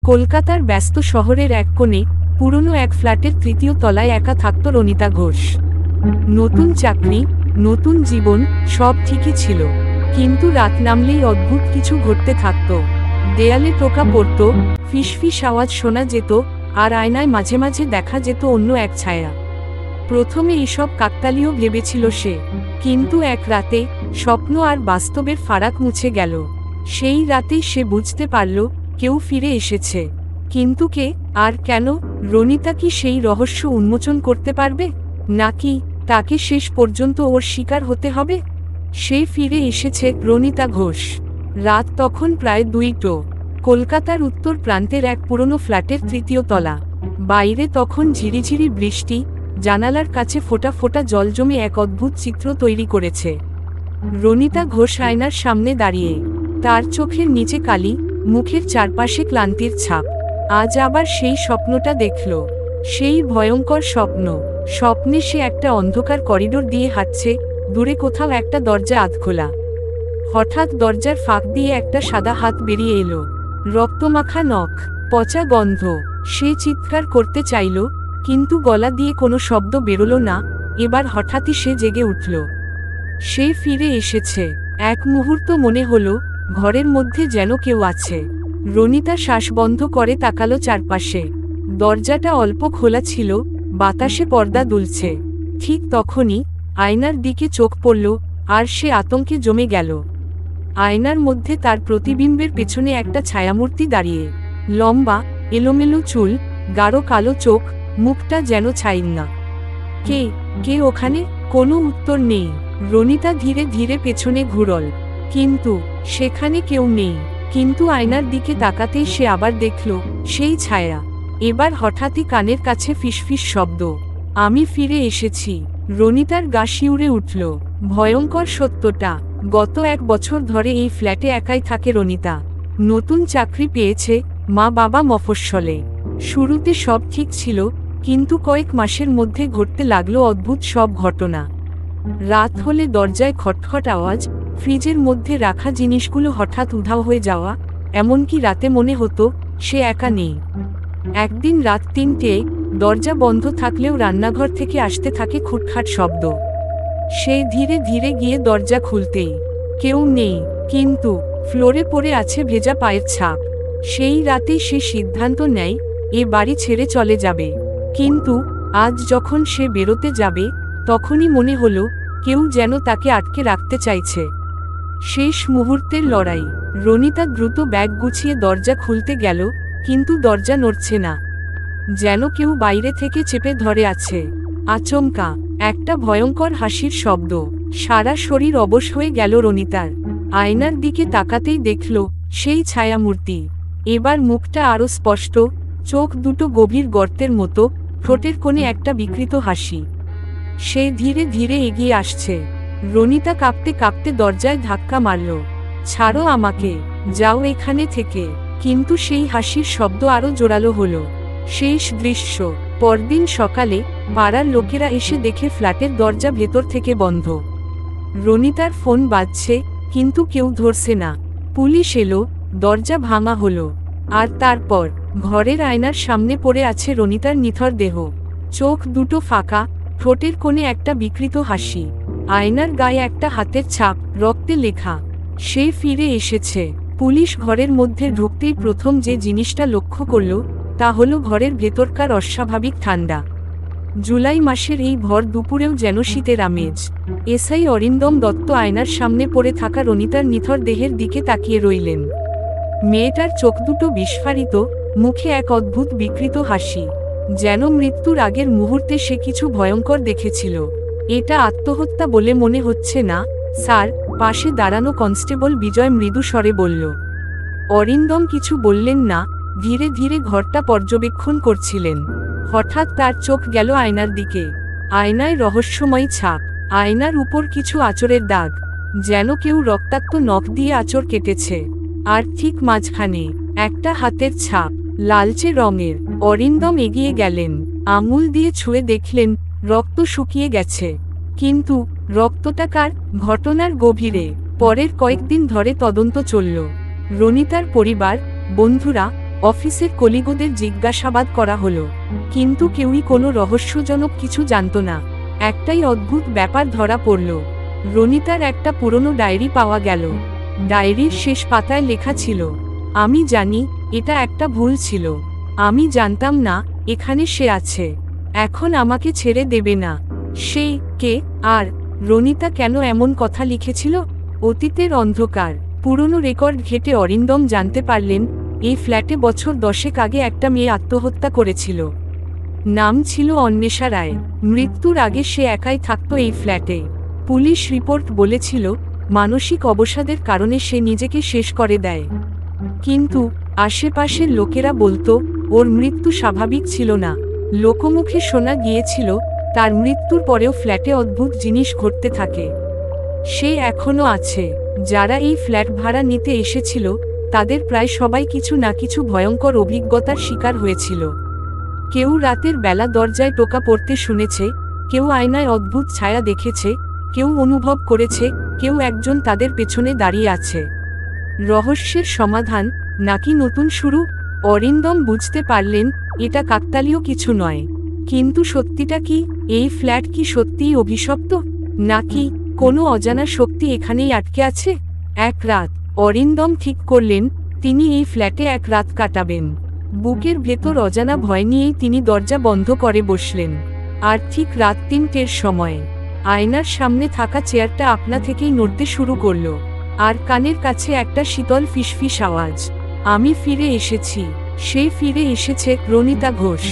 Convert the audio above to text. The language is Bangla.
কলকাতার ব্যস্ত শহরের এক কোণে পুরনো এক ফ্ল্যাটের তৃতীয় তলায় একা থাকত রনিতা ঘোষ। নতুন চাকরি, নতুন জীবন, সব ঠিকই ছিল, কিন্তু রাত নামলেই অদ্ভুত কিছু ঘটতে থাকত। দেয়ালে টোকা পড়ত, ফিসফিস আওয়াজ শোনা যেত, আর আয়নায় মাঝে মাঝে দেখা যেত অন্য এক ছায়া। প্রথমে এসব কাকতালীয় ভেবেছিল সে, কিন্তু এক রাতে স্বপ্ন আর বাস্তবের ফারাক মুছে গেল। সেই রাতেই সে বুঝতে পারল কেউ ফিরে এসেছে, কিন্তু কে আর কেন? রনিতা কি সেই রহস্য উন্মোচন করতে পারবে, নাকি তাকে শেষ পর্যন্ত ওর শিকার হতে হবে? সে ফিরে এসেছে, রনিতা ঘোষ। রাত তখন প্রায় 2টো। কলকাতার উত্তর প্রান্তের এক পুরনো ফ্ল্যাটের তৃতীয় তলা। বাইরে তখন ঝিরিঝিরি বৃষ্টি, জানালার কাছে ফোঁটা ফোঁটা জল জমে এক অদ্ভুত চিত্র তৈরি করেছে। রনিতা ঘোষ আয়নার সামনে দাঁড়িয়ে, তার চোখের নিচে কালি, মুখের চারপাশে ক্লান্তির ছাপ। আজ আবার সেই স্বপ্নটা দেখল, সেই ভয়ঙ্কর স্বপ্ন। স্বপ্নে সে একটা অন্ধকার করিডোর দিয়ে হাঁটছে, দূরে কোথাও একটা দরজা আধখোলা। হঠাৎ দরজার ফাঁক দিয়ে একটা সাদা হাত বেরিয়ে এলো, রক্তমাখা নখ, পচা গন্ধ। সে চিৎকার করতে চাইল, কিন্তু গলা দিয়ে কোনো শব্দ বেরোলো না। এবার হঠাৎই সে জেগে উঠল। সে ফিরে এসেছে। এক মুহূর্ত মনে হলো ঘরের মধ্যে যেন কেউ আছে। রনিতা শ্বাস বন্ধ করে তাকালো চারপাশে। দরজাটা অল্প খোলা ছিল, বাতাসে পর্দা দুলছে। ঠিক তখনই আয়নার দিকে চোখ পড়ল, আর সে আতঙ্কে জমে গেল। আয়নার মধ্যে তার প্রতিবিম্বের পেছনে একটা ছায়ামূর্তি দাঁড়িয়ে। লম্বা, এলোমেলো চুল, গাঢ় কালো চোখ, মুখটা যেন ছাইন্না। কে কে ওখানে? কোনো উত্তর নেই। রনিতা ধীরে ধীরে পেছনে ঘুরল, কিন্তু সেখানে কেউ নেই। কিন্তু আয়নার দিকে তাকাতেই সে আবার দেখল সেই ছায়া। এবার হঠাৎই কানের কাছে ফিসফিস শব্দ, আমি ফিরে এসেছি। রনিতার গা শিউরে উঠল। ভয়ঙ্কর সত্যটা, গত 1 বছর ধরে এই ফ্ল্যাটে একাই থাকে রনিতা। নতুন চাকরি পেয়েছে, মা বাবা মফস্বলে। শুরুতে সব ঠিক ছিল, কিন্তু কয়েক মাসের মধ্যে ঘটতে লাগলো অদ্ভুত সব ঘটনা। রাত হলে দরজায় খটখট আওয়াজ, ফ্রিজের মধ্যে রাখা জিনিসগুলো হঠাৎ উধাও হয়ে যাওয়া, এমনকি রাতে মনে হতো সে একা নেই। একদিন রাত 3টেয় দরজা বন্ধ থাকলেও রান্নাঘর থেকে আসতে থাকে খুটখাট শব্দ। সে ধীরে ধীরে গিয়ে দরজা খুলতেই কেউ নেই, কিন্তু ফ্লোরে পড়ে আছে ভেজা পায়ের ছাপ। সেই রাতেই সে সিদ্ধান্ত নেয় এ বাড়ি ছেড়ে চলে যাবে। কিন্তু আজ যখন সে বেরোতে যাবে, তখনই মনে হলো কেউ যেন তাকে আটকে রাখতে চাইছে। শেষ মুহূর্তের লড়াই। রনিতা দ্রুত ব্যাগ গুছিয়ে দরজা খুলতে গেল, কিন্তু দরজা নড়ছে না, যেন কেউ বাইরে থেকে চেপে ধরে আছে। আচমকা একটা ভয়ঙ্কর হাসির শব্দ। সারা শরীর অবশ হয়ে গেল রনিতার। আয়নার দিকে তাকাতেই দেখল সেই ছায়ামূর্তি। এবার মুখটা আরো স্পষ্ট, চোখ দুটো গভীর গর্তের মতো, ঠোঁটের কোণে একটা বিকৃত হাসি। সে ধীরে ধীরে এগিয়ে আসছে। রনিতা কাঁপতে কাঁপতে দরজায় ধাক্কা মারল, ছাড়ো আমাকে, যাও এখানে থেকে। কিন্তু সেই হাসির শব্দ আরো জোরালো হলো। শেষ দৃশ্য, পরদিন সকালে পাড়ার লোকেরা এসে দেখে ফ্ল্যাটের দরজা ভেতর থেকে বন্ধ। রনিতার ফোন বাজছে, কিন্তু কেউ ধরছে না। পুলিশ এলো, দরজা ভাঙা হলো, আর তারপর ঘরের আয়নার সামনে পড়ে আছে রনিতার নিথর দেহ। চোখ দুটো ফাঁকা, ঠোঁটের কোণে একটা বিকৃত হাসি। আয়নার গায়ে একটা হাতের ছাপ, রক্তে লেখা, সে ফিরে এসেছে। পুলিশ ঘরের মধ্যে ঢুকতেই প্রথম যে জিনিসটা লক্ষ্য করল তা হলো ঘরের ভেতরকার অস্বাভাবিক ঠান্ডা। জুলাই মাসের এই ভর দুপুরেও যেন শীতের আমেজ। এসআই অরিন্দম দত্ত আয়নার সামনে পড়ে থাকা রনিতার নিথর দেহের দিকে তাকিয়ে রইলেন। মেয়েটার চোখ দুটো বিস্ফারিত, মুখে এক অদ্ভুত বিকৃত হাসি, যেন মৃত্যুর আগের মুহূর্তে সে কিছু ভয়ঙ্কর দেখেছিল। এটা আত্মহত্যা বলে মনে হচ্ছে না, স্যার, পাশে দাঁড়ানো কনস্টেবল বিজয় মৃদু স্বরে বলল। অরিন্দম কিছু বললেন না, ধীরে ধীরে ঘরটা পর্যবেক্ষণ করছিলেন। হঠাৎ তার চোখ গেল আয়নার দিকে। আয়নায় রহস্যময় ছাপ, আয়নার উপর কিছু আঁচড়ের দাগ, যেন কেউ রক্তাক্ত নখ দিয়ে আঁচড় কেটেছে। আর ঠিক মাঝখানে একটা হাতের ছাপ, লালচে রঙের। অরিন্দম এগিয়ে গেলেন, আঙুল দিয়ে ছুঁয়ে দেখলেন রক্ত শুকিয়ে গেছে। কিন্তু রক্তটা কার? ঘটনার গভীরে। পরের কয়েকদিন ধরে তদন্ত চলল। রনিতার পরিবার, বন্ধুরা, অফিসের কলিগদের জিজ্ঞাসাবাদ করা হলো, কিন্তু কেউই কোনো রহস্যজনক কিছু জানত না। একটাই অদ্ভুত ব্যাপার ধরা পড়ল। রনিতার একটা পুরনো ডায়েরি পাওয়া গেল। ডায়েরির শেষ পাতায় লেখা ছিল, আমি জানি এটা একটা ভুল ছিল, আমি জানতাম না এখানে সে আছে, এখন আমাকে ছেড়ে দেবে না। সে কে, আর রনিতা কেন এমন কথা লিখেছিল? অতীতের অন্ধকার। পুরনো রেকর্ড ঘেঁটে অরিন্দম জানতে পারলেন, এই ফ্ল্যাটে বছর 10 আগে একটা মেয়ে আত্মহত্যা করেছিল। নাম ছিল অন্বেষা রায়। মৃত্যুর আগে সে একাই থাকতো এই ফ্ল্যাটে। পুলিশ রিপোর্ট বলেছিল, মানসিক অবসাদের কারণে সে নিজেকে শেষ করে দেয়। কিন্তু আশেপাশের লোকেরা বলতো, ওর মৃত্যু স্বাভাবিক ছিল না। লোকমুখে শোনা গিয়েছিল, তার মৃত্যুর পরেও ফ্ল্যাটে অদ্ভুত জিনিস ঘটতে থাকে। সে এখনও আছে। যারা এই ফ্ল্যাট ভাড়া নিতে এসেছিল, তাদের প্রায় সবাই কিছু না কিছু ভয়ঙ্কর অভিজ্ঞতার শিকার হয়েছিল। কেউ রাতের বেলা দরজায় টোকা পড়তে শুনেছে, কেউ আয়নায় অদ্ভুত ছায়া দেখেছে, কেউ অনুভব করেছে কেউ একজন তাদের পেছনে দাঁড়িয়ে আছে। রহস্যের সমাধান নাকি নতুন শুরু? অরিন্দম বুঝতে পারলেন, এটা কাকতালীয় কিছু নয়। কিন্তু সত্যিটা কি? এই ফ্ল্যাট কি সত্যিই অভিশপ্ত, নাকি কোনো অজানা শক্তি এখানেই আটকে আছে? এক রাত অরিন্দম ঠিক করলেন, তিনি এই ফ্ল্যাটে এক রাত কাটাবেন। বুকের ভেতর অজানা ভয় নিয়েই তিনি দরজা বন্ধ করে বসলেন। আর ঠিক রাত 3টের সময় আয়নার সামনে থাকা চেয়ারটা আপনা থেকেই নড়তে শুরু করলো। আর কানের কাছে একটা শীতল ফিসফিস আওয়াজ, আমি ফিরে এসেছি। সে ফিরে এসেছে, রনিতা ঘোষ।